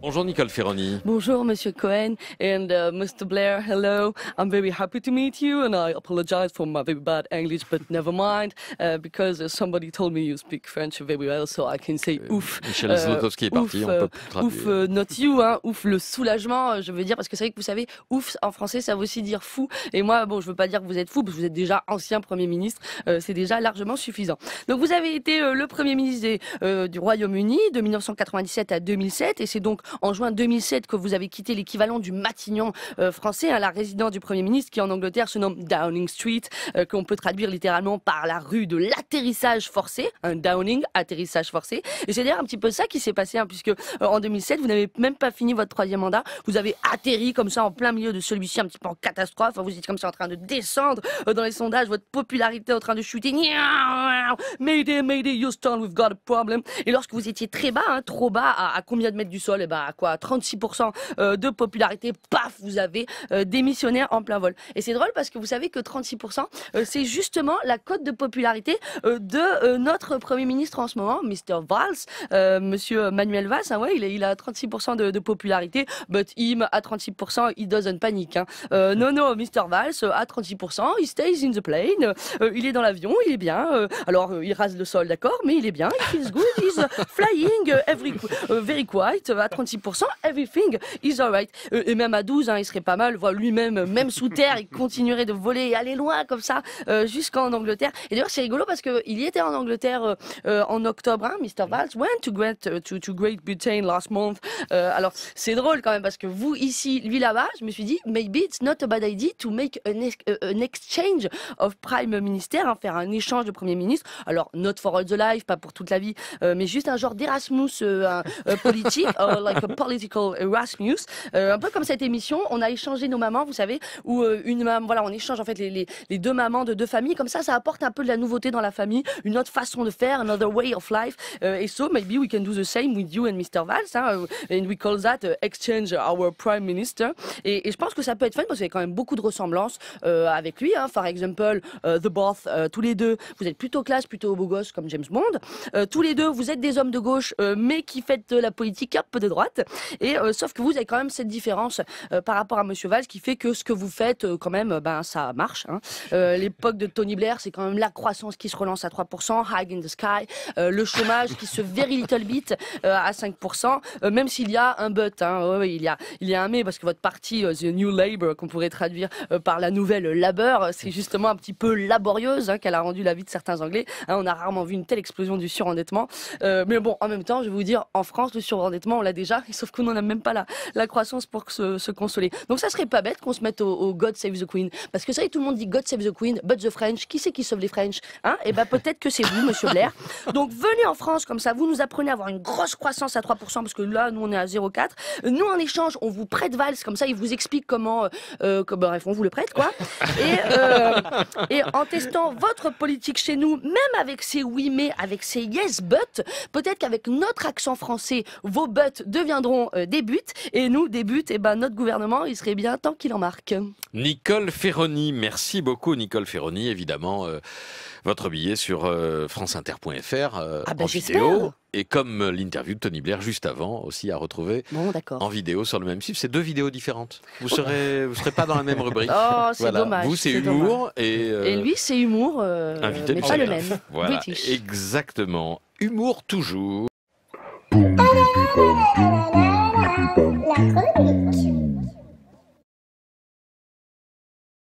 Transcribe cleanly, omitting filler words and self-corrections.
Bonjour Nicole Ferroni. Bonjour Monsieur Cohen and Mr. Blair. Hello. I'm very happy to meet you, and I apologize for my very bad English, but never mind, because somebody told me you speak French very well, so I can say ouf. Michel Zlotowski est parti, on peut plus traduire. Ouf, not you, hein, ouf le soulagement, je veux dire, parce que c'est vrai que vous savez, ouf en français, ça veut aussi dire fou. Et moi, bon, je veux pas dire que vous êtes fou, parce que vous êtes déjà ancien Premier ministre, c'est déjà largement suffisant. Donc vous avez été le Premier ministre du Royaume-Uni de 1997 à 2007, et c'est donc en juin 2007 que vous avez quitté l'équivalent du Matignon français, hein, la résidence du Premier ministre qui en Angleterre se nomme Downing Street, qu'on peut traduire littéralement par la rue de l'atterrissage forcé, un Downing, atterrissage forcé. Et c'est d'ailleurs un petit peu ça qui s'est passé, hein, puisque en 2007, vous n'avez même pas fini votre troisième mandat, vous avez atterri comme ça en plein milieu de celui-ci, un petit peu en catastrophe, vous étiez comme ça en train de descendre dans les sondages, votre popularité en train de chuter. Mayday, Mayday, Houston, we've got a problem. Et lorsque vous étiez très bas, hein, trop bas, à combien de mètres du sol? Eh ben, à quoi? 36% de popularité, paf, vous avez démissionné en plein vol. Et c'est drôle parce que vous savez que 36%, c'est justement la cote de popularité de notre Premier ministre en ce moment, Mr. Valls, Monsieur Manuel Valls, hein, ouais, il a 36% de popularité, but him, à 36%, he doesn't panic. Hein. Non, Mr. Valls, à 36%, he stays in the plane, il est dans l'avion, il est bien, alors il rase le sol, d'accord, mais il est bien, he feels good, he's flying, very quiet, à 36%, everything is alright. Et même à 12, hein, il serait pas mal, voilà, lui-même, même sous terre, il continuerait de voler et aller loin comme ça, jusqu'en Angleterre. Et d'ailleurs, c'est rigolo parce qu'il y était en Angleterre en octobre, hein, Mr. Valls went to Great Britain last month. Alors, c'est drôle quand même parce que vous ici, lui là-bas, je me suis dit, maybe it's not a bad idea to make an exchange of Prime Minister, hein, faire un échange de Premier ministre. Alors, not for all the life, pas pour toute la vie, mais juste un genre d'Erasmus politique, like a political Erasmus, un peu comme cette émission, on a échangé nos mamans, vous savez, où une maman, voilà, on échange en fait les deux mamans de deux familles, comme ça apporte un peu de la nouveauté dans la famille, une autre façon de faire, another way of life, et so maybe we can do the same with you and Mr. Valls, hein, and we call that exchange our Prime Minister, et je pense que ça peut être fun parce qu'il y a quand même beaucoup de ressemblances avec lui, hein, par exemple, The Both, tous les deux, vous êtes plutôt classe, plutôt beau gosse comme James Bond, tous les deux, vous êtes des hommes de gauche, mais qui faites de la politique un peu de droite, et sauf que vous avez quand même cette différence par rapport à Monsieur Valls qui fait que ce que vous faites, quand même, ben ça marche. Hein. L'époque de Tony Blair, c'est quand même la croissance qui se relance à 3%, high in the sky, le chômage qui se very little bit à 5%, même s'il y a un but, hein, il y a un mais parce que votre parti, The New Labour, qu'on pourrait traduire par la nouvelle Labour, c'est justement un petit peu laborieuse, hein, qu'elle a rendu la vie de certains Anglais. Hein, on a rarement vu une telle explosion du surendettement. Mais bon, en même temps, je vais vous dire, en France, le surendettement, on l'a déjà, sauf qu'on n'en a même pas la croissance pour se consoler. Donc ça serait pas bête qu'on se mette au God Save the Queen, parce que ça, tout le monde dit God Save the Queen, but the French, qui c'est qui sauve les French, hein? Et ben peut-être que c'est vous, Monsieur Blair. Donc venez en France comme ça, vous nous apprenez à avoir une grosse croissance à 3%, parce que là, nous on est à 0,4. Nous en échange, on vous prête Valls, comme ça, il vous explique comment, bref, on vous le prête quoi. Et en testant votre politique chez nous, même avec ses oui mais, avec ses yes but, peut-être qu'avec notre accent français, vos buts deviendront des buts, et nous, des buts, et ben notre gouvernement, il serait bien temps qu'il en marque. Nicole Ferroni, merci beaucoup Nicole Ferroni, évidemment, votre billet sur franceinter.fr en vidéo. Et comme l'interview de Tony Blair juste avant, aussi à retrouver en vidéo sur le même site. C'est deux vidéos différentes. Vous serez pas dans la même rubrique. Oh, c'est dommage. Vous, c'est humour. Et lui, c'est humour, mais pas le même. Voilà, British. Exactement. Humour toujours.